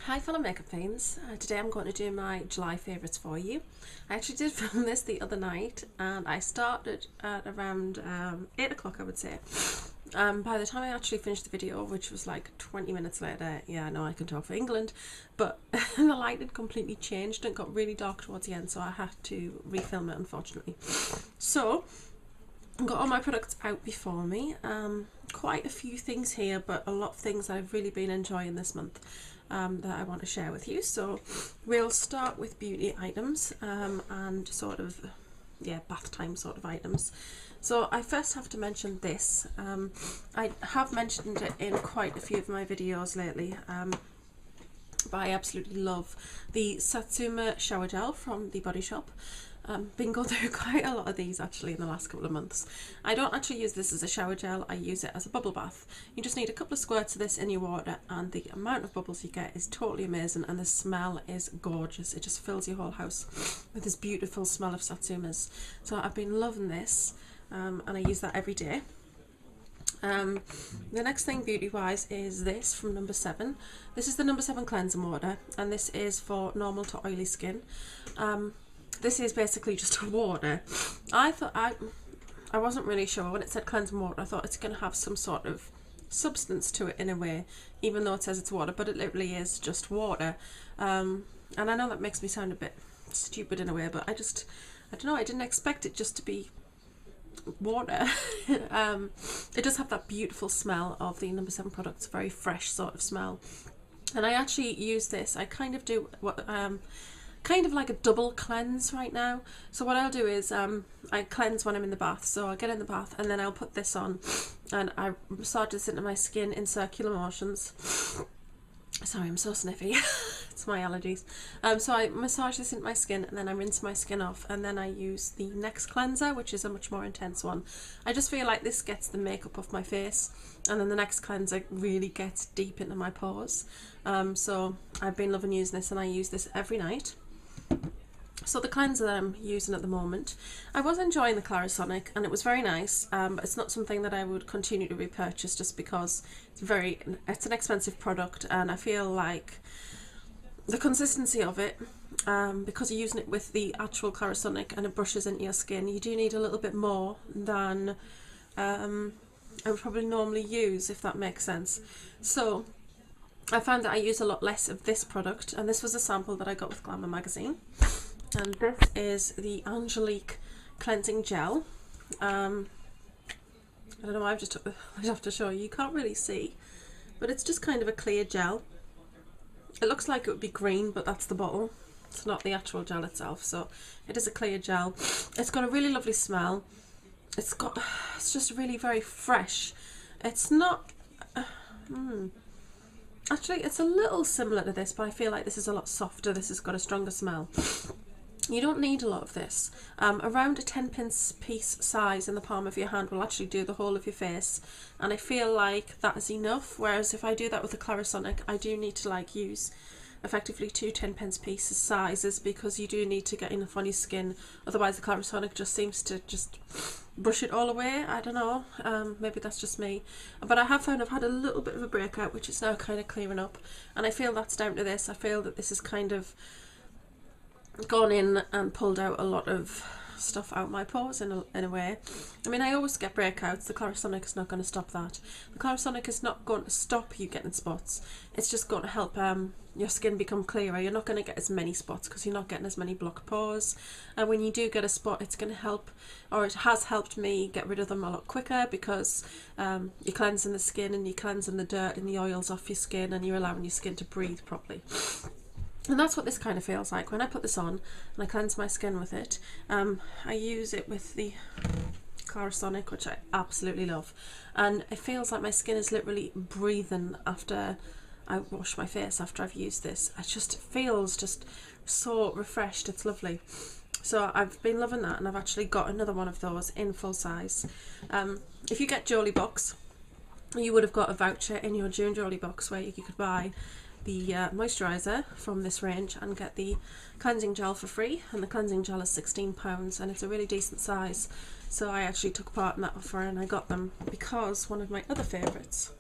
Hi fellow makeup fiends, today I'm going to do my July favourites for you. I actually did film this the other night and I started at around 8 o'clock I would say. By the time I actually finished the video, which was like 20 minutes later, yeah I know I can talk for England, but the light had completely changed and got really dark towards the end, so I had to refilm it unfortunately. So I've got all my products out before me, quite a few things here, but a lot of things I've really been enjoying this month. That I want to share with you. So we'll start with beauty items and sort of bath time sort of items. So I first have to mention this. I have mentioned it in quite a few of my videos lately, but I absolutely love the Satsuma shower gel from the Body Shop. Been going through quite a lot of these actually in the last couple of months. I don't actually use this as a shower gel, I use it as a bubble bath. You just need a couple of squirts of this in your water and the amount of bubbles you get is totally amazing, and the smell is gorgeous. It just fills your whole house with this beautiful smell of Satsumas. So I've been loving this and I use that every day. The next thing beauty wise is this from number 7. This is the number 7 cleansing water, and this is for normal to oily skin. This is basically just a water. I thought I wasn't really sure when it said cleansing water. I thought it's going to have some sort of substance to it in a way, even though it says it's water, but it literally is just water. And I know that makes me sound a bit stupid in a way, but I don't know, I didn't expect it just to be water. It does have that beautiful smell of the number 7 products, very fresh sort of smell. And I actually use this, I kind of do what kind of like a double cleanse right now. So what I'll do is I cleanse when I'm in the bath, so I'll get in the bath and then I'll put this on and I massage this into my skin in circular motions. Sorry, I'm so sniffy. It's my allergies. So I massage this into my skin and then I rinse my skin off, and then I use the next cleanser, which is a much more intense one. I just feel like this gets the makeup off my face, and then the next cleanser really gets deep into my pores. So I've been loving using this and I use this every night. So the cleanser that I'm using at the moment, I was enjoying the Clarisonic and it was very nice, but it's not something that I would continue to repurchase just because it's an expensive product, and I feel like the consistency of it, because you're using it with the actual Clarisonic and it brushes into your skin, you do need a little bit more than I would probably normally use, if that makes sense. So I found that I use a lot less of this product, and this was a sample that I got with Glamour magazine. And this is the Angelique cleansing gel. I don't know, I'd have to show you. You can't really see, but it's just kind of a clear gel. It looks like it would be green, but that's the bottle. It's not the actual gel itself. So it is a clear gel. It's got a really lovely smell. It's just really very fresh. It's not actually, it's a little similar to this, but I feel like this is a lot softer. This has got a stronger smell. You don't need a lot of this. Around a 10-pence piece size in the palm of your hand will actually do the whole of your face, and I feel like that is enough, whereas if I do that with the Clarisonic, I do need to like use effectively 2 10-pence pieces sizes, because you do need to get enough on your skin, otherwise the Clarisonic just seems to just brush it all away. I don't know, maybe that's just me, but I have found I've had a little bit of a breakout, which is now kind of clearing up, and I feel that's down to this. I feel that this is kind of gone in and pulled out a lot of stuff out my pores in a way. I mean, I always get breakouts. The Clarisonic is not going to stop that. The Clarisonic is not going to stop you getting spots. It's just going to help your skin become clearer. You're not going to get as many spots because you're not getting as many blocked pores. And when you do get a spot, it's going to help, or it has helped me get rid of them a lot quicker, because you're cleansing the skin and you're cleansing the dirt and the oils off your skin, and you're allowing your skin to breathe properly. And that's what this kind of feels like when I put this on and I cleanse my skin with it. I use it with the Clarisonic, which I absolutely love, and it feels like my skin is literally breathing after I wash my face, after I've used this. It just feels just so refreshed. It's lovely. So I've been loving that, and I've actually got another one of those in full size. If you get Jolie box, you would have got a voucher in your June Jolie box where you could buy the moisturiser from this range and get the cleansing gel for free, and the cleansing gel is £16 and it's a really decent size. So I actually took part in that offer and I got them because one of my other favourites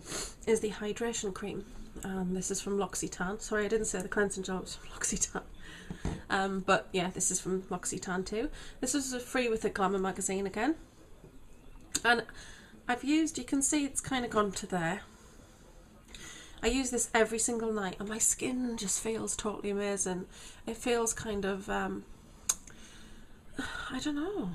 is the hydration cream. This is from L'Occitane. Sorry, I didn't say the cleansing gel was from L'Occitane. But yeah, this is from L'Occitane too. This was free with the Glamour magazine again. And I've used, you can see it's kind of gone to there. I use this every single night and my skin just feels totally amazing. It feels kind of, I don't know.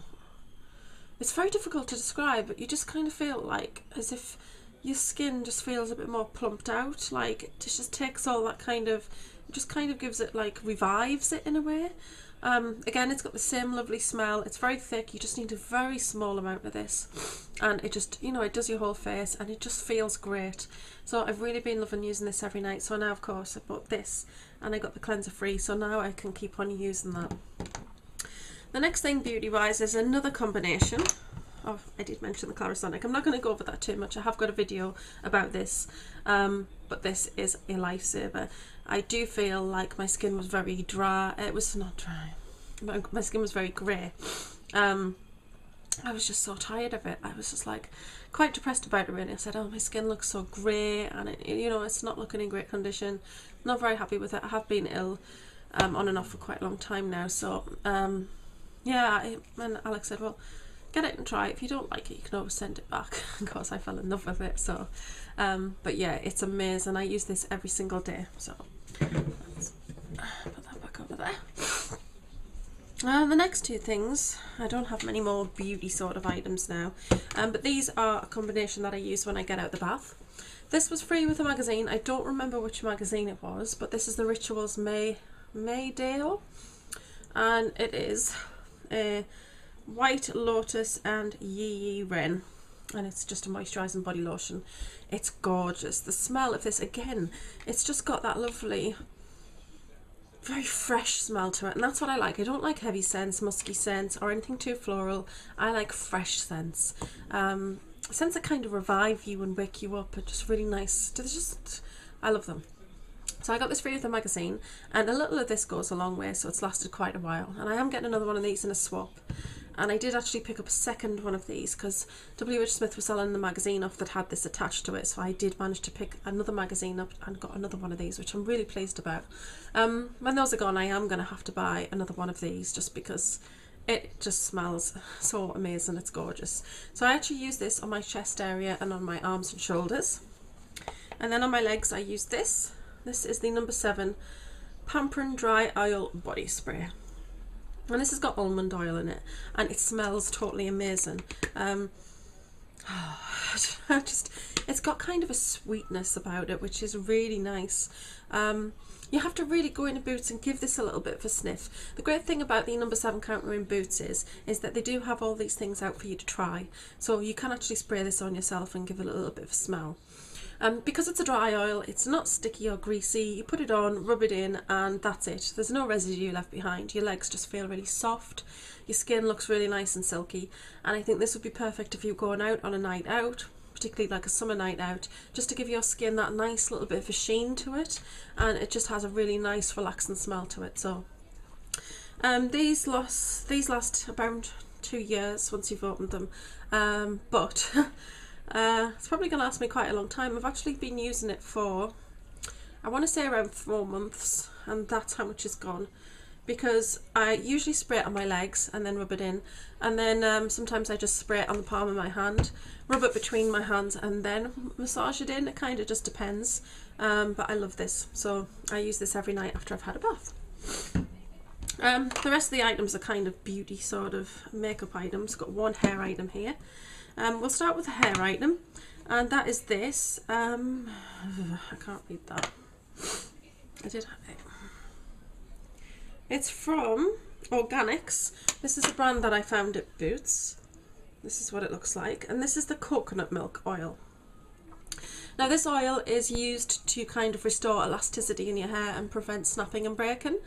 It's very difficult to describe, but you just kind of feel like as if your skin just feels a bit more plumped out. Like it just takes all that kind of, it just kind of gives it, like revives it in a way. Again, it's got the same lovely smell. It's very thick. You just need a very small amount of this, and it just, you know, it does your whole face and it just feels great. So I've really been loving using this every night. So now, of course, I bought this and I got the cleanser free, so now I can keep on using that. The next thing beauty wise is another combination. Oh, I did mention the Clarisonic. I'm not going to go over that too much. I have got a video about this, but this is a lifesaver. I do feel like my skin was very dry. It was not dry. My skin was very grey. I was just so tired of it. I was just like quite depressed about it really. I said, oh, my skin looks so grey and it, you know, it's not looking in great condition. Not very happy with it. I have been ill on and off for quite a long time now. So yeah, and Alex said, well, get it and try it. If you don't like it, you can always send it back. Of course, I fell in love with it. So, but yeah, it's amazing. I use this every single day. So let's put that back over there. The next two things, I don't have many more beauty sort of items now, but these are a combination that I use when I get out the bath. This was free with a magazine. I don't remember which magazine it was, but this is the Rituals May Deo, and it is a White Lotus and Yee Wren, and it's just a moisturising body lotion. It's gorgeous. The smell of this, again, it's just got that lovely, very fresh smell to it, and that's what I like. I don't like heavy scents, musky scents, or anything too floral. I like fresh scents. Scents that kind of revive you and wake you up are just really nice. I love them. So I got this free with a magazine, and a little of this goes a long way, so it's lasted quite a while. And I am getting another one of these in a swap. And I did actually pick up a second one of these because W.H. Smith was selling the magazine off that had this attached to it. So I did manage to pick another magazine up and got another one of these, which I'm really pleased about. When those are gone, I am going to have to buy another one of these just because it just smells so amazing. It's gorgeous. So I actually use this on my chest area and on my arms and shoulders. And then on my legs, I use this. This is the No. 7 Pampering Dry Oil Body Spray. And this has got almond oil in it, and it smells totally amazing. It's got kind of a sweetness about it, which is really nice. You have to really go into Boots and give this a little bit of a sniff. The great thing about the No. 7 counter in Boots is that they do have all these things out for you to try. So you can actually spray this on yourself and give it a little bit of a smell. Because it's a dry oil, it's not sticky or greasy. You put it on, rub it in, and that's it. There's no residue left behind. Your legs just feel really soft. Your skin looks really nice and silky. And I think this would be perfect if you're going out on a night out, particularly like a summer night out, just to give your skin that nice little bit of a sheen to it. And it just has a really nice relaxing smell to it. So these last about 2 years once you've opened them. But it's probably going to last me quite a long time. I've actually been using it for, I want to say around 4 months, and that's how much is gone, because I usually spray it on my legs and then rub it in, and then sometimes I just spray it on the palm of my hand, rub it between my hands and then massage it in. It kind of just depends, but I love this, so I use this every night after I've had a bath. The rest of the items are kind of beauty sort of makeup items. Got one hair item here. We'll start with the hair item, and that is this. I can't read that. I did have it. It's from Organics. This is a brand that I found at Boots. This is what it looks like, and this is the coconut milk oil. Now this oil is used to kind of restore elasticity in your hair and prevent snapping and breaking,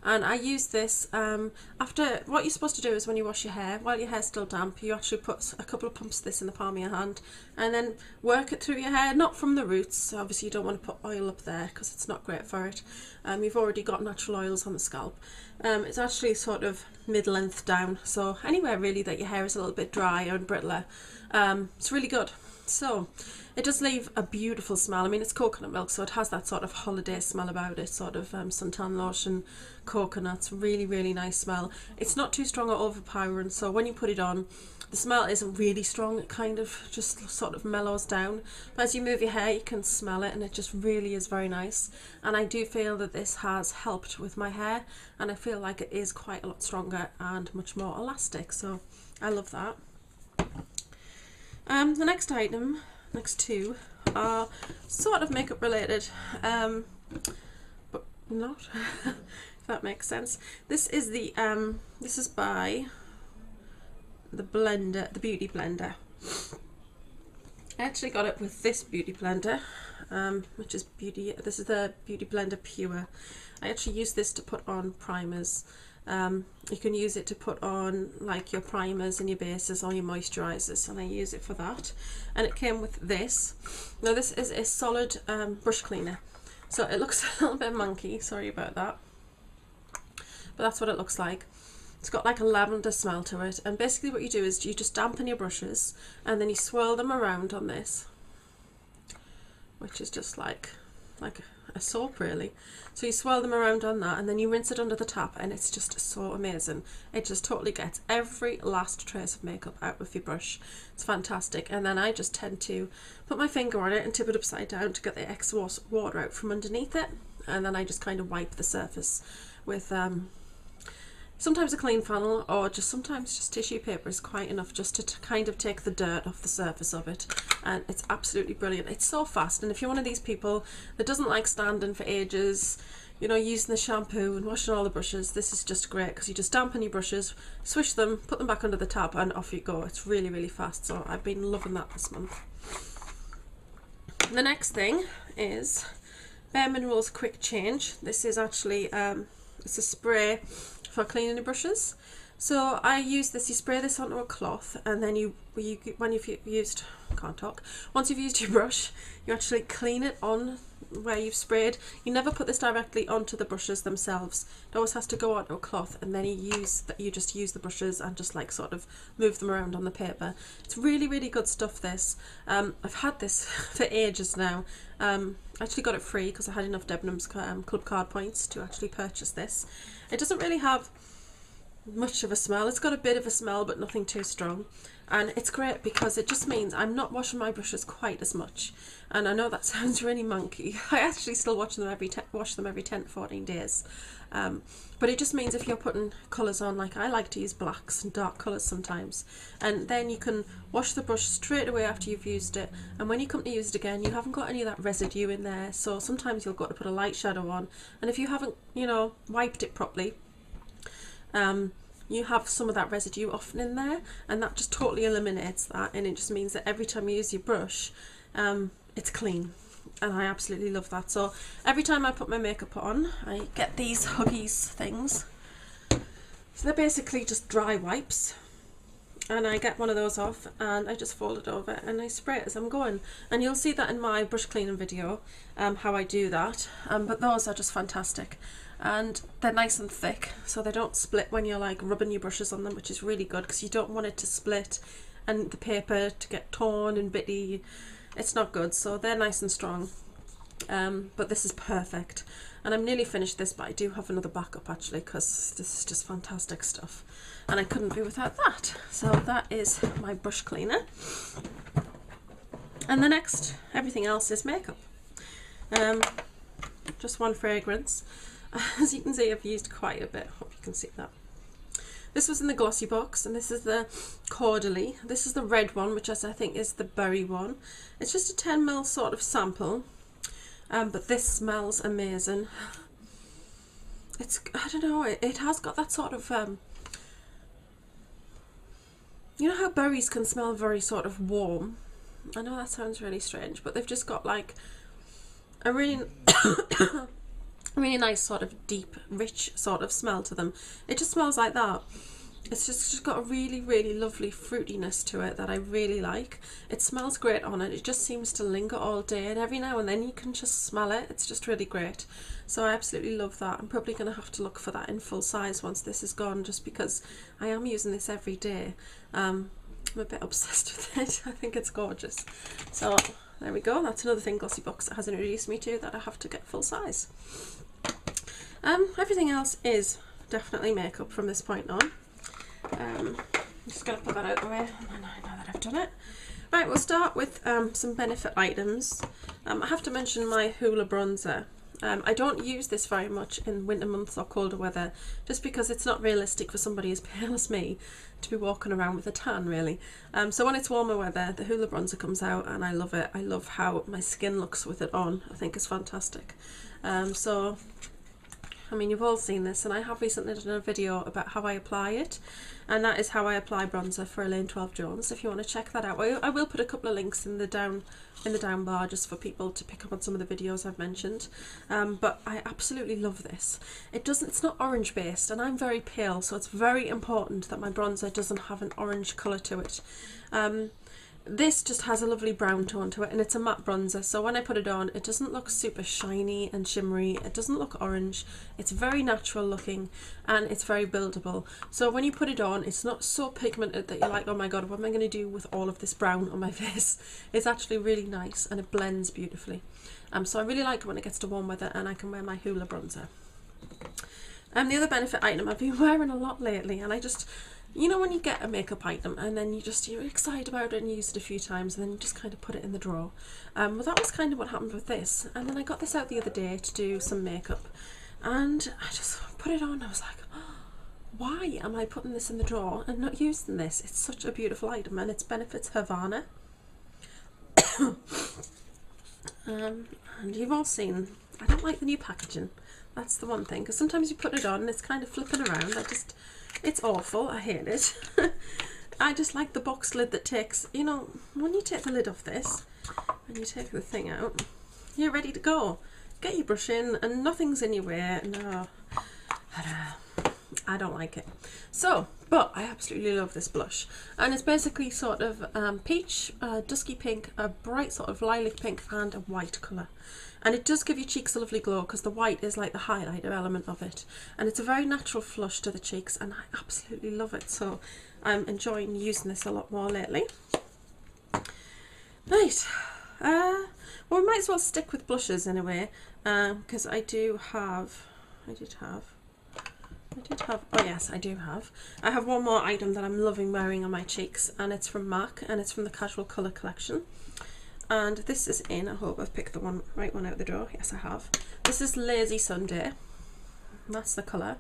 and I use this after. What you're supposed to do is when you wash your hair, while your hair's still damp, you actually put a couple of pumps of this in the palm of your hand and then work it through your hair, not from the roots. Obviously you don't want to put oil up there because it's not great for it. You've already got natural oils on the scalp. It's actually sort of mid-length down, so anywhere really that your hair is a little bit dry or brittler, It's really good. So it does leave a beautiful smell. I mean, it's coconut milk, so it has that sort of holiday smell about it, sort of suntan lotion, coconuts, really, really nice smell. It's not too strong or overpowering, so when you put it on, the smell isn't really strong. It kind of just sort of mellows down. But as you move your hair, you can smell it, and it just really is very nice. And I do feel that this has helped with my hair, and I feel like it is quite a lot stronger and much more elastic, so I love that. The next item, next two, are sort of makeup related, but not, if that makes sense. This is the this is by the blender, the Beauty Blender. I actually got it with this Beauty Blender, which is this is the Beauty Blender Pure. I actually use this to put on primers. You can use it to put on like your primers and your bases or your moisturisers, and I use it for that. And it came with this. Now this is a solid brush cleaner, so it looks a little bit monkey, sorry about that, but that's what it looks like. It's got like a lavender smell to it, and basically what you do is you just dampen your brushes and then you swirl them around on this, which is just like a soap really. So you swirl them around on that, and then you rinse it under the tap, and it's just so amazing. It just totally gets every last trace of makeup out with your brush. It's fantastic. And then I just tend to put my finger on it and tip it upside down to get the excess water out from underneath it, and then I just kind of wipe the surface with sometimes a clean funnel, or just sometimes just tissue paper is quite enough just to kind of take the dirt off the surface of it. And it's absolutely brilliant. It's so fast, and if you're one of these people that doesn't like standing for ages, you know, using the shampoo and washing all the brushes, this is just great, because you just dampen your brushes, swish them, put them back under the tap, and off you go. It's really, really fast, so I've been loving that this month. The next thing is Bare Minerals Quick Change. This is actually it's a spray for cleaning the brushes. So I use this, you spray this onto a cloth, and then once you've used your brush, you actually clean it on where you've sprayed. You never put this directly onto the brushes themselves. It always has to go onto a cloth, and then you just use the brushes and just like sort of move them around on the paper. It's really, really good stuff, this. I've had this for ages now. I actually got it free because I had enough Debenhams club card points to actually purchase this. It doesn't really have much of a smell. It's got a bit of a smell, but nothing too strong. And it's great because it just means I'm not washing my brushes quite as much. And I know that sounds really monkey. I actually still wash them every 10 to 14 days. But it just means if you're putting colours on, like I like to use blacks and dark colours sometimes, and then you can wash the brush straight away after you've used it, and when you come to use it again, you haven't got any of that residue in there. So sometimes you'll go to put a light shadow on, and if you haven't, you know, wiped it properly, you have some of that residue often in there, and that just totally eliminates that, and it just means that every time you use your brush, it's clean. And I absolutely love that. So every time I put my makeup on, I get these Huggies things. So they're basically just dry wipes, and I get one of those off and I just fold it over and I spray it as I'm going. And you'll see that in my brush cleaning video, how I do that. But those are just fantastic, and they're nice and thick, so they don't split when you're like rubbing your brushes on them, which is really good because you don't want it to split and the paper to get torn and bitty. It's not good, so they're nice and strong. But this is perfect, and I'm nearly finished this, but I do have another backup actually, because this is just fantastic stuff and I couldn't be without that. So that is my brush cleaner, and the next, everything else is makeup. Just one fragrance. As you can see, I've used quite a bit. Hope you can see that. This was in the glossy box, and this is the Cordially. This is the red one, which I think is the berry one. It's just a 10ml sort of sample, but this smells amazing. It's, I don't know, it has got that sort of, you know how berries can smell very sort of warm? I know that sounds really strange, but they've just got like a really really nice sort of deep, rich sort of smell to them. It just smells like that. It's just got a really, really lovely fruitiness to it that I really like. It smells great on it. It just seems to linger all day, and every now and then you can just smell it. It's just really great. So I absolutely love that. I'm probably going to have to look for that in full size once this is gone, just because I am using this every day. I'm a bit obsessed with it. I think it's gorgeous. So there we go. That's another thing Glossybox has introduced me to, that I have to get full size. Everything else is definitely makeup from this point on. I'm just going to put that out the way now that I've done it. Right, we'll start with some benefit items. I have to mention my Hoola bronzer. I don't use this very much in winter months or colder weather, just because it's not realistic for somebody as pale as me to be walking around with a tan, really. So when it's warmer weather, the Hoola bronzer comes out and I love it. I love how my skin looks with it on. I think it's fantastic. So, I mean, you've all seen this, and I have recently done a video about how I apply it, and that is how I apply bronzer for Elaine 12 Jones. If you want to check that out, I will put a couple of links in the down bar just for people to pick up on some of the videos I've mentioned. But I absolutely love this. It's not orange based, and I'm very pale, so it's very important that my bronzer doesn't have an orange colour to it. This just has a lovely brown tone to it, and it's a matte bronzer, so when I put it on, it doesn't look super shiny and shimmery. It doesn't look orange. It's very natural looking, and it's very buildable. So when you put it on, it's not so pigmented that you're like, oh my god, what am I going to do with all of this brown on my face? It's actually really nice, and it blends beautifully. So I really like it when it gets to warm weather and I can wear my Hoola bronzer. The other benefit item I've been wearing a lot lately, and I just, you know, when you get a makeup item and then you're excited about it and use it a few times and then you just kind of put it in the drawer. Well, that was kind of what happened with this. And then I got this out the other day to do some makeup, and I just put it on. I was like, oh, why am I putting this in the drawer and not using this? It's such a beautiful item, and its benefits Havana. And you've all seen, I don't like the new packaging. That's the one thing, because sometimes you put it on and it's kind of flipping around. It's awful. I hate it. I just like the box lid that takes, you know, when you take the lid off this and you take the thing out, you're ready to go. Get your brush in and nothing's in your way. No, I don't like it. So, but I absolutely love this blush, and it's basically sort of peach, dusky pink, a bright sort of lilac pink, and a white colour. And it does give your cheeks a lovely glow, because the white is like the highlighter element of it, and it's a very natural flush to the cheeks, and I absolutely love it. So I'm enjoying using this a lot more lately. Right, well, we might as well stick with blushes in a way, because I do have, oh yes, I do have. I have one more item that I'm loving wearing on my cheeks, and it's from MAC, and it's from the Casual Colour collection. And this is in, I hope I've picked the right one out the drawer. Yes, I have. This is Lazy Sunday. That's the colour.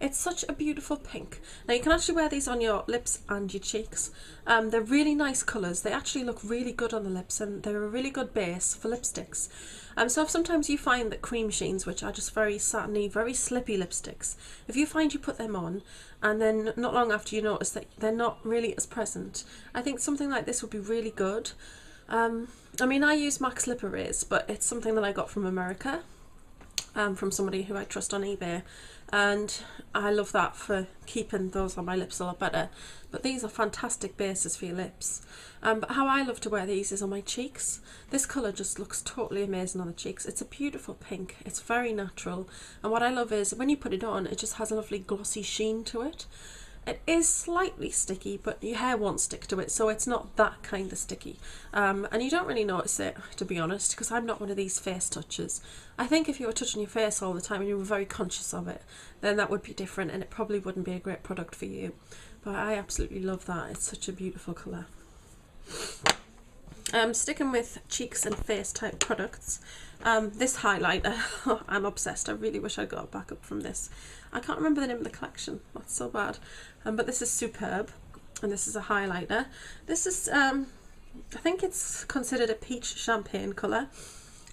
It's such a beautiful pink. Now you can actually wear these on your lips and your cheeks. They're really nice colours. They actually look really good on the lips, and they're a really good base for lipsticks. So if sometimes you find that cream sheens, which are just very satiny, very slippy lipsticks, if you find you put them on and then not long after you notice that they're not really as present, I think something like this would be really good. I mean, I use MAC's Lip Erase, but it's something that I got from America, from somebody who I trust on eBay, and I love that for keeping those on my lips a lot better. But these are fantastic bases for your lips. But how I love to wear these is on my cheeks. This colour just looks totally amazing on the cheeks. It's a beautiful pink. It's very natural, and what I love is when you put it on, it just has a lovely glossy sheen to it. It is slightly sticky, but your hair won't stick to it, so it's not that kind of sticky. And you don't really notice it, to be honest, because I'm not one of these face touchers. I think if you were touching your face all the time and you were very conscious of it, then that would be different, and it probably wouldn't be a great product for you. But I absolutely love that. It's such a beautiful colour. Sticking with cheeks and face type products, this highlighter, I'm obsessed. I really wish I got a backup from this. I can't remember the name of the collection, that's so bad. But this is superb, and this is a highlighter. This is, I think it's considered a peach champagne colour,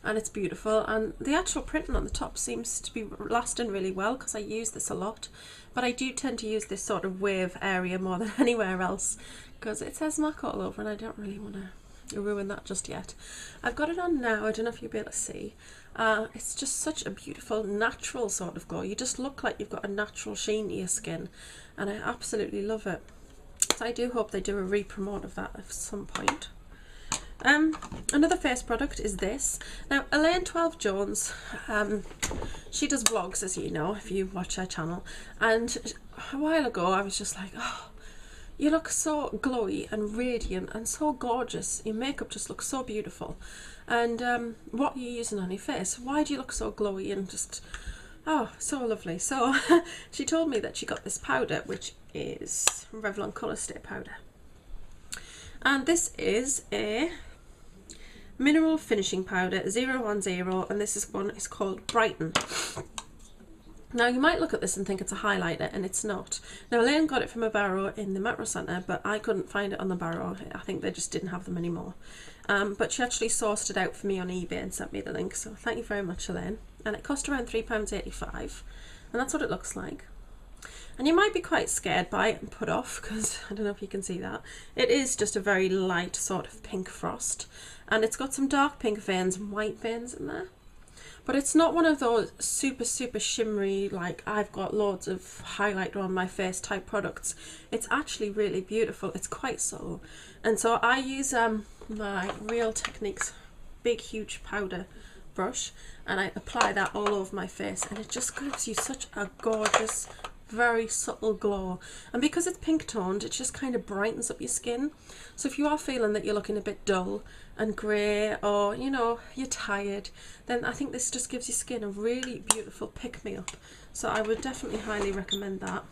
and it's beautiful, and the actual printing on the top seems to be lasting really well, because I use this a lot. But I do tend to use this sort of wave area more than anywhere else, because it says MAC all over, and I don't really want to ruin that just yet. I've got it on now. I don't know if you'll be able to see. It's just such a beautiful natural sort of glow. You just look like you've got a natural sheen to your skin, and I absolutely love it. So I do hope they do a re-promote of that at some point. Another face product is this. Now, Elaine 12 Jones, she does vlogs, as you know, if you watch her channel, and a while ago I was just like, oh, you look so glowy and radiant and so gorgeous. Your makeup just looks so beautiful. And what are you using on your face? Why do you look so glowy and just, oh, so lovely. So she told me that she got this powder, which is Revlon Colour Stay powder. And this is a mineral finishing powder 010, and this is one is called Brighten. Now you might look at this and think it's a highlighter, and it's not. Now Elaine got it from a Barrow in the Metro Centre, but I couldn't find it on the Barrow. I think they just didn't have them anymore. But she actually sourced it out for me on eBay and sent me the link, so thank you very much, Elaine. And it cost around £3.85, and that's what it looks like. And you might be quite scared by it and put off, because I don't know if you can see that. It is just a very light sort of pink frost, and it's got some dark pink veins and white veins in there. But it's not one of those super shimmery, like I've got loads of highlighter on my face type products. It's actually really beautiful. It's quite subtle. And so I use my Real Techniques big huge powder brush, and I apply that all over my face, and it just gives you such a gorgeous, very subtle glow. And because it's pink toned, it just kind of brightens up your skin. So if you are feeling that you're looking a bit dull and grey, or you know, you're tired, then I think this just gives your skin a really beautiful pick-me-up. So I would definitely highly recommend that.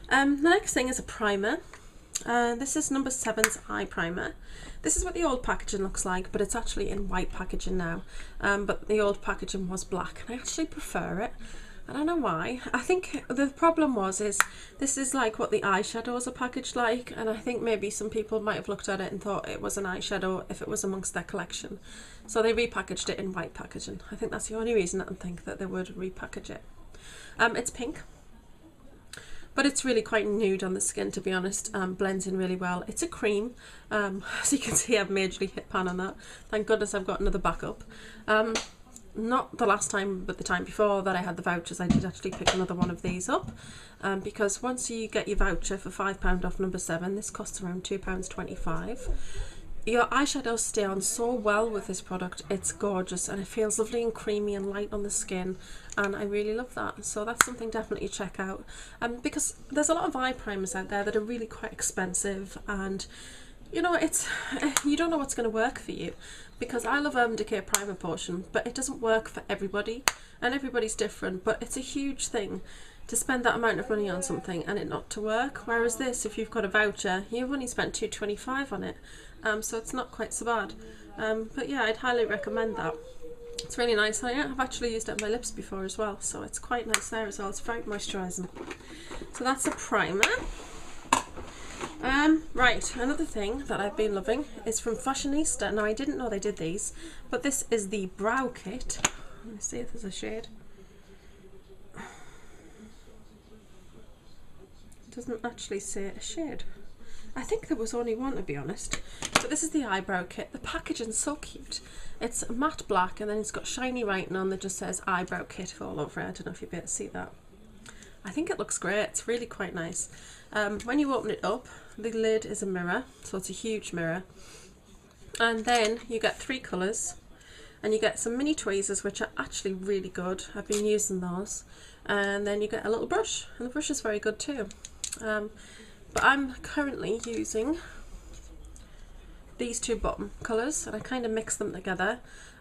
The next thing is a primer. This is number 7's eye primer. This is what the old packaging looks like, but it's actually in white packaging now. But the old packaging was black, and I actually prefer it. I don't know why. I think the problem is this is like what the eyeshadows are packaged like, and I think maybe some people might have looked at it and thought it was an eyeshadow if it was amongst their collection. So they repackaged it in white packaging. I think that's the only reason I think that they would repackage it. It's pink, but it's really quite nude on the skin, to be honest. Blends in really well. It's a cream. As you can see, I've majorly hit pan on that. Thank goodness I've got another backup. Not the last time, but the time before that I had the vouchers, I did actually pick another one of these up, because once you get your voucher for £5 off number 7, this costs around £2.25. Your eyeshadows stay on so well with this product. It's gorgeous, and it feels lovely and creamy and light on the skin, and I really love that. So that's something definitely to check out, because there's a lot of eye primers out there that are really quite expensive, and you know, you don't know what's going to work for you, because I love Urban Decay Primer Potion, but it doesn't work for everybody, and everybody's different. But it's a huge thing to spend that amount of money on something and it not to work, whereas this, if you've got a voucher, you've only spent £2.25 on it, so it's not quite so bad. But yeah, I'd highly recommend that. It's really nice. I've actually used it on my lips before as well, so it's quite nice there as well. It's very moisturising. So that's a primer. Right, another thing that I've been loving is from Fashionista. Now, I didn't know they did these, but this is the brow kit. Let me see if there's a shade. It doesn't actually say a shade. I think there was only one, to be honest. But this is the eyebrow kit. The packaging's so cute. It's matte black, and then it's got shiny writing on that just says eyebrow kit all over it. I don't know if you'll be able to see that. I think it looks great. It's really quite nice. When you open it up, the lid is a mirror, so it's a huge mirror. And then you get 3 colours, and you get some mini tweezers, which are actually really good. I've been using those. And then you get a little brush, and the brush is very good too. But I'm currently using these 2 bottom colours, and I kind of mix them together,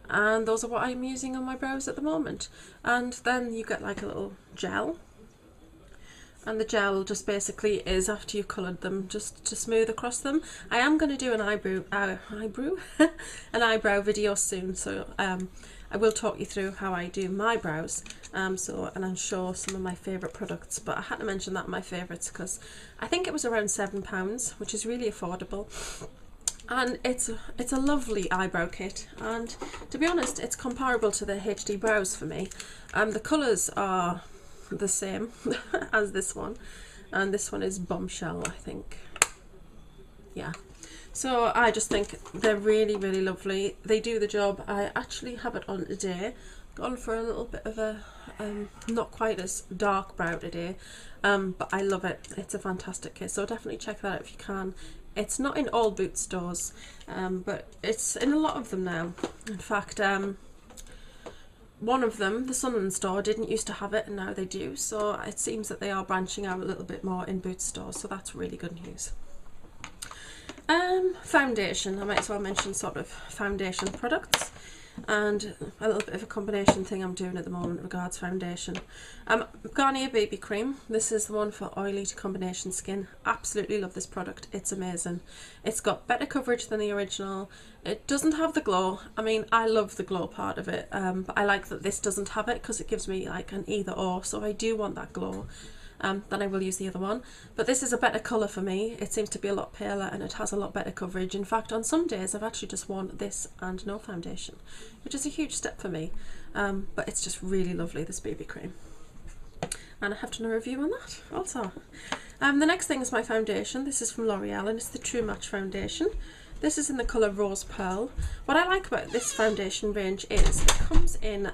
and those are what I'm using on my brows at the moment. And then you get like a little gel, and the gel just basically is, after you've coloured them, just to smooth across them. I am going to do an an eyebrow video soon, so I will talk you through how I do my brows, and I'll show some of my favourite products. But I had to mention that my favourites because I think it was around £7, which is really affordable. And it's a lovely eyebrow kit, and to be honest, it's comparable to the HD brows for me. The colours are the same as this one, and this one is Bombshell, I think. Yeah, so I just think they're really lovely. They do the job. I actually have it on today. Gone for a little bit of a not quite as dark brow today, but I love it. It's a fantastic kit, so definitely check that out if you can. It's not in all Boots stores, but it's in a lot of them now. In fact, one of them, the Sunland store, didn't used to have it and now they do, so it seems that they are branching out a little bit more in Boots stores, so that's really good news. Foundation, I might as well mention sort of foundation products and a little bit of a combination thing I'm doing at the moment regards foundation. Garnier BB Cream, this is the one for oily to combination skin. Absolutely love this product, it's amazing. It's got better coverage than the original. It doesn't have the glow. I mean, I love the glow part of it, but I like that this doesn't have it because it gives me like an either or, so I do want that glow. Then I will use the other one, but this is a better colour for me. It seems to be a lot paler and it has a lot better coverage. In fact, on some days I've actually just worn this and no foundation, which is a huge step for me, but it's just really lovely, this BB cream, and I have done a review on that also. The next thing is my foundation. This is from L'Oreal and it's the True Match foundation. This is in the colour Rose Pearl. What I like about this foundation range is it comes in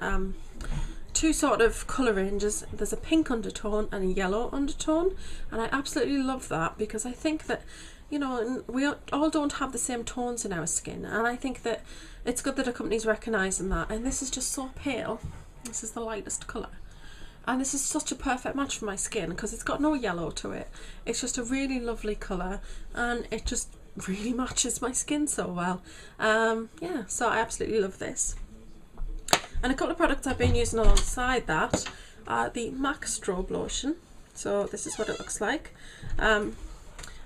two sort of colour ranges. There's a pink undertone and a yellow undertone, and I absolutely love that because I think that, you know, we all don't have the same tones in our skin, and I think that it's good that a company's recognising that. And this is just so pale. This is the lightest colour, and this is such a perfect match for my skin because it's got no yellow to it. It's just a really lovely colour and it just really matches my skin so well. Yeah, so I absolutely love this. And a couple of products I've been using alongside that are the MAC Strobe Lotion. So this is what it looks like. And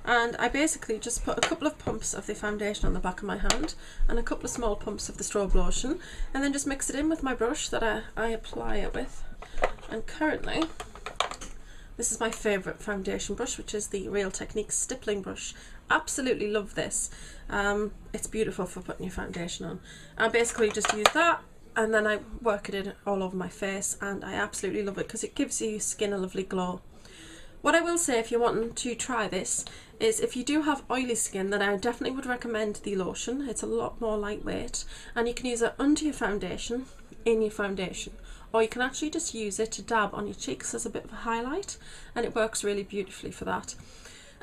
I basically just put a couple of pumps of the foundation on the back of my hand and a couple of small pumps of the strobe lotion, and then just mix it in with my brush that I apply it with. And currently, this is my favourite foundation brush, which is the Real Techniques stippling brush. Absolutely love this. It's beautiful for putting your foundation on. I basically just use that, and then I work it in all over my face, and I absolutely love it because it gives your skin a lovely glow. What I will say, if you're wanting to try this, is if you do have oily skin, then I definitely would recommend the lotion. It's a lot more lightweight, and you can use it under your foundation, in your foundation, or you can actually just use it to dab on your cheeks as a bit of a highlight, and it works really beautifully for that.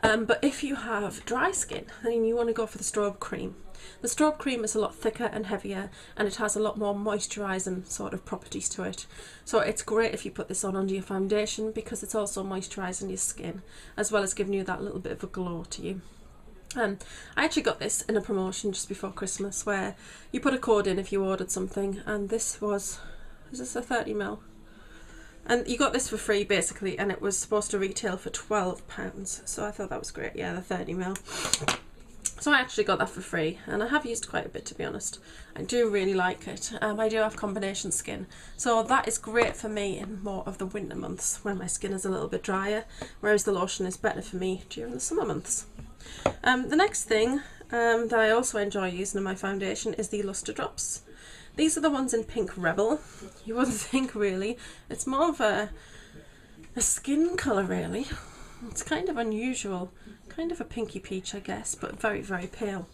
But if you have dry skin, then you want to go for the strobe cream. The strobe cream is a lot thicker and heavier, and it has a lot more moisturising sort of properties to it. So it's great if you put this on under your foundation because it's also moisturising your skin as well as giving you that little bit of a glow to you. I actually got this in a promotion just before Christmas where you put a code in if you ordered something, and this was, is this a 30ml? And you got this for free basically, and it was supposed to retail for £12, so I thought that was great. Yeah, the 30ml. So I actually got that for free, and I have used quite a bit, to be honest. I do really like it. I do have combination skin, so that is great for me in more of the winter months when my skin is a little bit drier, whereas the lotion is better for me during the summer months. The next thing that I also enjoy using in my foundation is the Lustre Drops. These are the ones in Pink Rebel. You wouldn't think really. It's more of a skin colour really. It's kind of unusual. Kind of a pinky peach, I guess, but very, very pale.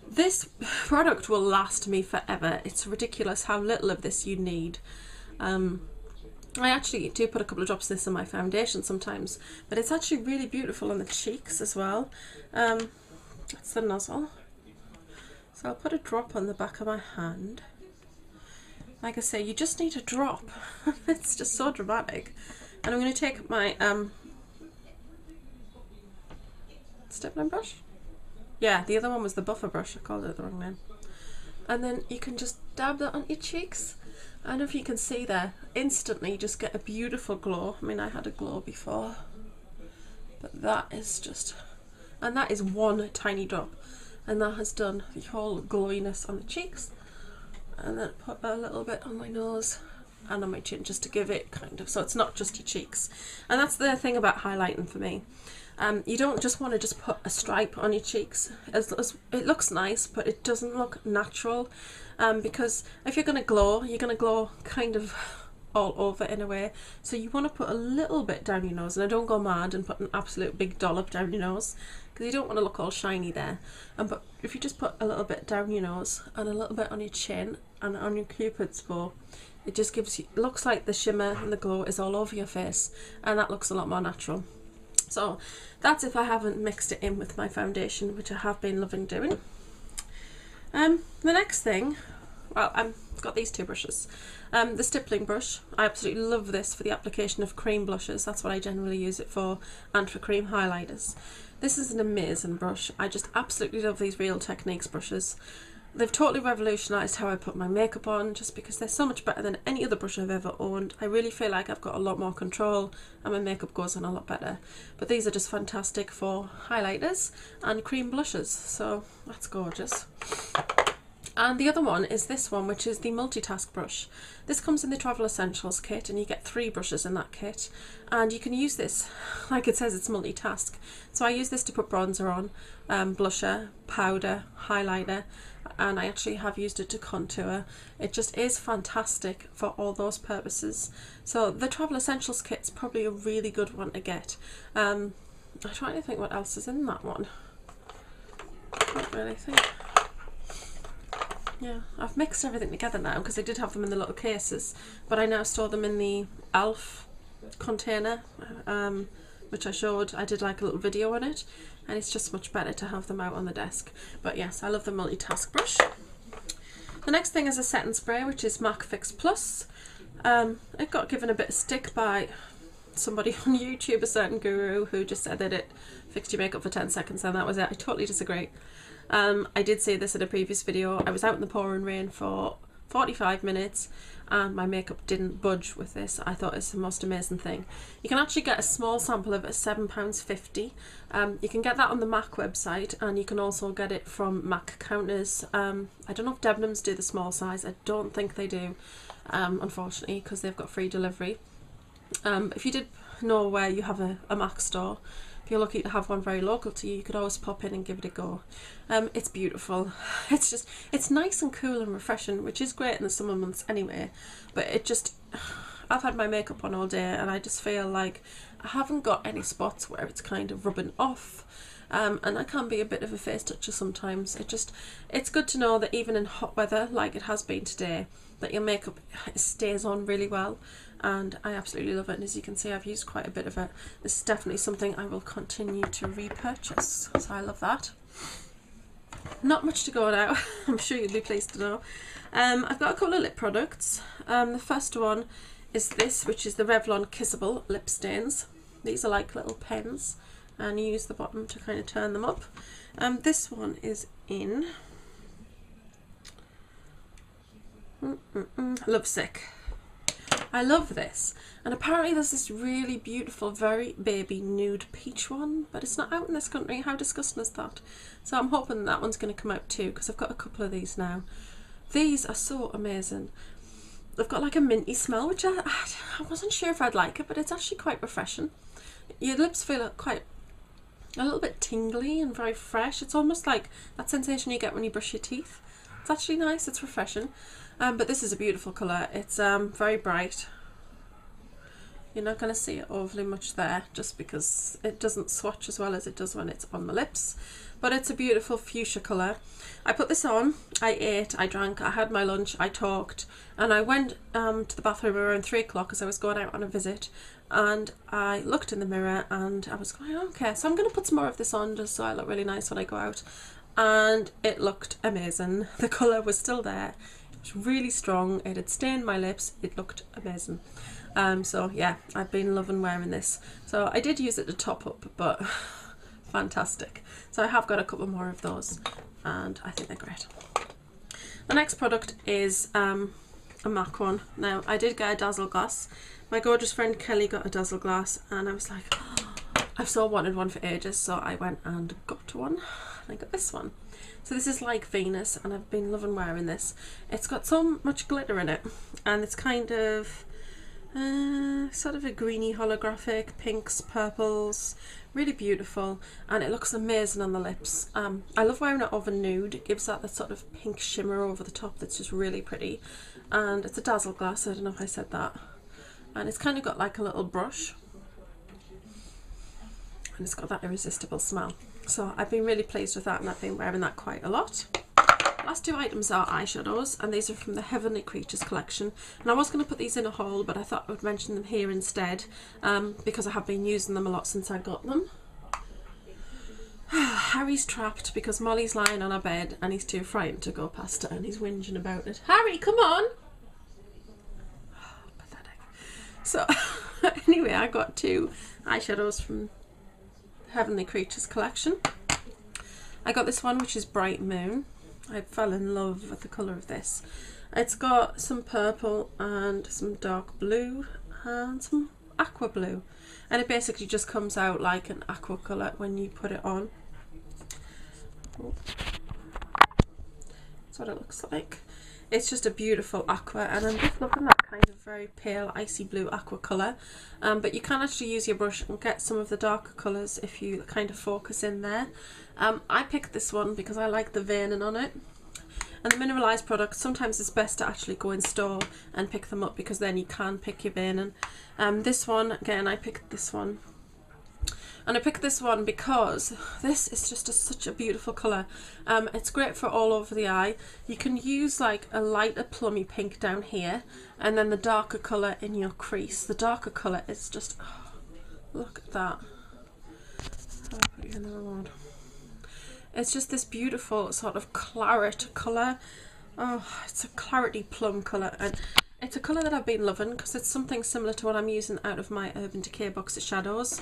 This product will last me forever. It's ridiculous how little of this you need. I actually do put a couple of drops of this in my foundation sometimes, but it's actually really beautiful on the cheeks as well. That's the nozzle. So I'll put a drop on the back of my hand. Like I say, you just need a drop. It's just so dramatic. And I'm going to take my stippling brush. Yeah, the other one was the buffer brush. I called it the wrong name. And then you can just dab that on your cheeks. I don't know if you can see there. Instantly, you just get a beautiful glow. I mean, I had a glow before, but that is just, and that is one tiny drop, and that has done the whole glowiness on the cheeks. And then put a little bit on my nose and on my chin just to give it kind of, so it's not just your cheeks. And that's the thing about highlighting for me. You don't just want to just put a stripe on your cheeks. It looks nice, but it doesn't look natural, because if you're going to glow, you're going to glow kind of all over in a way. So you want to put a little bit down your nose, and I don't go mad and put an absolute big dollop down your nose because you don't want to look all shiny there. But if you just put a little bit down your nose and a little bit on your chin and on your cupid's bow, it just gives you, looks like the shimmer and the glow is all over your face, and that looks a lot more natural. So that's if I haven't mixed it in with my foundation, which I have been loving doing. The next thing well, I've got these two brushes. The stippling brush, I absolutely love this for the application of cream blushes. That's what I generally use it for, and for cream highlighters. This is an amazing brush. I just absolutely love these Real Techniques brushes. They've totally revolutionised how I put my makeup on, just because they're so much better than any other brush I've ever owned. I really feel like I've got a lot more control and my makeup goes on a lot better. But these are just fantastic for highlighters and cream blushes, so that's gorgeous. And the other one is this one, which is the multitask brush. This comes in the Travel Essentials kit, and you get 3 brushes in that kit. And you can use this, like it says, it's multitask. So I use this to put bronzer on, blusher, powder, highlighter, and I actually have used it to contour. It just is fantastic for all those purposes. So the Travel Essentials kit is probably a really good one to get. I'm trying to think what else is in that one. I can't really think. Yeah, I've mixed everything together now because I did have them in the little cases, but I now store them in the ELF container, which I showed. I did like a little video on it, and it's just much better to have them out on the desk. But yes, I love the multitask brush. The next thing is a setting spray, which is MAC Fix Plus. It got given a bit of stick by somebody on YouTube, a certain guru, who just said that it fixed your makeup for 10 seconds and that was it. I totally disagree. I did say this in a previous video. I was out in the pouring rain for 45 minutes and my makeup didn't budge with this. I thought it's the most amazing thing. You can actually get a small sample of it at £7.50. You can get that on the MAC website, and you can also get it from MAC counters. I don't know if Debenhams do the small size. I don't think they do, unfortunately, because they've got free delivery. If you did know where you have a MAC store, if you're lucky to have one very local to you, you could always pop in and give it a go. It's beautiful. It's nice and cool and refreshing, which is great in the summer months anyway, but I've had my makeup on all day and I just feel like I haven't got any spots where it's kind of rubbing off. And I can be a bit of a face toucher sometimes. It's good to know that even in hot weather like it has been today, that your makeup stays on really well, and I absolutely love it. And as you can see, I've used quite a bit of it. This is definitely something I will continue to repurchase, so I love that. Not much to go now. I'm sure you'll be pleased to know. I've got a couple of lip products. The first one is this, which is the Revlon Kissable Lip Stains. These are like little pens, and you use the bottom to kind of turn them up. This one is in Lovesick. I love this, and apparently there's this really beautiful, very baby nude peach one, but it's not out in this country. How disgusting is that? So I'm hoping that one's going to come out too, because I've got a couple of these now. These are so amazing. They've got like a minty smell, which I wasn't sure if I'd like it, but it's actually quite refreshing. Your lips feel quite a little bit tingly and very fresh. It's almost like that sensation you get when you brush your teeth. It's actually nice, it's refreshing. But this is a beautiful colour. It's very bright. You're not going to see it overly much there, just because it doesn't swatch as well as it does when it's on the lips. But it's a beautiful fuchsia colour. I put this on, I ate, I drank, I had my lunch, I talked, and I went to the bathroom around 3 o'clock as I was going out on a visit, and I looked in the mirror and I was going, okay, so I'm going to put some more of this on just so I look really nice when I go out. And it looked amazing. The colour was still there. It was really strong. It had stained my lips. It looked amazing. So yeah, I've been loving wearing this. So I did use it to top up, but fantastic. So I have got a couple more of those and I think they're great. The next product is a MAC one. Now I did get a Dazzle glass. My gorgeous friend Kelly got a Dazzle glass and I was like, oh, I've so wanted one for ages, so I went and got one. I got this one. So this is like Venus, and I've been loving wearing this. It's got so much glitter in it, and it's kind of sort of a greeny holographic, pinks, purples, really beautiful, and it looks amazing on the lips. I love wearing it over nude. It gives that sort of pink shimmer over the top that's just really pretty. And it's a Dazzle glass, I don't know if I said that. And it's kind of got like a little brush, and it's got that irresistible smell. So I've been really pleased with that, and I've been wearing that quite a lot. Last two items are eyeshadows, and these are from the Heavenly Creatures collection. And I was going to put these in a haul, but I thought I would mention them here instead, because I have been using them a lot since I got them. Harry's trapped because Molly's lying on our bed and he's too frightened to go past her and he's whinging about it. Harry, come on! Oh, pathetic. So, anyway, I got 2 eyeshadows from Heavenly Creatures collection. I got this one, which is Bright Moon. I fell in love with the colour of this. It's got some purple and some dark blue and some aqua blue. And it basically just comes out like an aqua colour when you put it on. That's what it looks like. It's just a beautiful aqua, and I'm just loving that kind of very pale icy blue aqua colour. But you can actually use your brush and get some of the darker colours if you kind of focus in there. I picked this one because I like the veining on it. And the mineralised products, sometimes it's best to actually go in store and pick them up because then you can pick your veining. This one, again, I picked this one. And I picked this one because this is just such a beautiful colour. It's great for all over the eye. You can use like a lighter plummy pink down here and then the darker colour in your crease. The darker colour is just, oh, look at that. I'll put you in the one. It's just this beautiful sort of claret colour. Oh, it's a clarety plum colour, and it's a colour that I've been loving because it's something similar to what I'm using out of my Urban Decay box of shadows,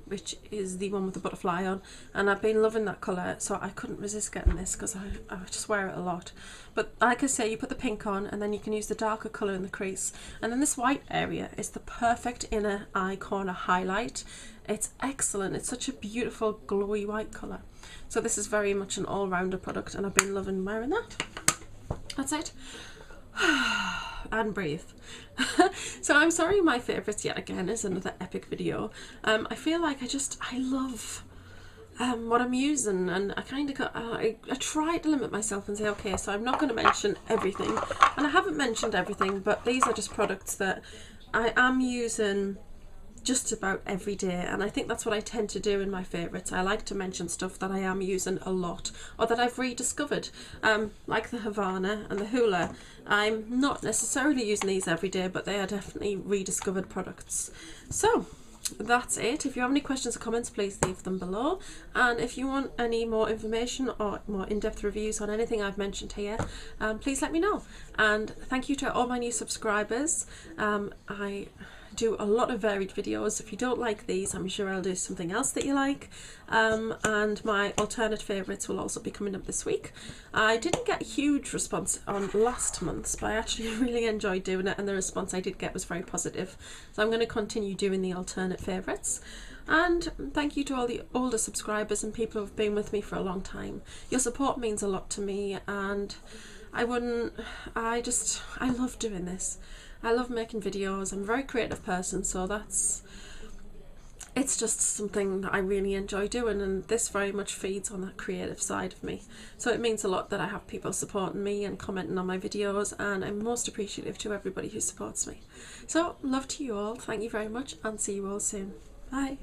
which is the one with the butterfly on, and I've been loving that colour, so I couldn't resist getting this because I just wear it a lot. But like I say, you put the pink on and then you can use the darker colour in the crease, and then this white area is the perfect inner eye corner highlight. It's excellent. It's such a beautiful glowy white colour. So this is very much an all-rounder product and I've been loving wearing that. That's it. And breathe. So I'm sorry my favourites yet again is another epic video. I feel like I love what I'm using, and I kind of I try to limit myself and say, okay, so I'm not going to mention everything, and I haven't mentioned everything, but these are just products that I am using just about every day, and I think that's what I tend to do in my favourites. I like to mention stuff that I am using a lot or that I've rediscovered, like the Havana and the Hula. I'm not necessarily using these every day, but they are definitely rediscovered products. So that's it. If you have any questions or comments, please leave them below, and if you want any more information or more in-depth reviews on anything I've mentioned here, please let me know. And thank you to all my new subscribers. I do a lot of varied videos. If you don't like these, I'm sure I'll do something else that you like, and my alternate favourites will also be coming up this week. I didn't get a huge response on last month's, but I actually really enjoyed doing it, and the response I did get was very positive, so I'm going to continue doing the alternate favourites. And thank you to all the older subscribers and people who have been with me for a long time. Your support means a lot to me, and I love doing this. I love making videos. I'm a very creative person, so it's just something that I really enjoy doing, and this very much feeds on that creative side of me. So it means a lot that I have people supporting me and commenting on my videos, and I'm most appreciative to everybody who supports me. So love to you all. Thank you very much, and see you all soon. Bye.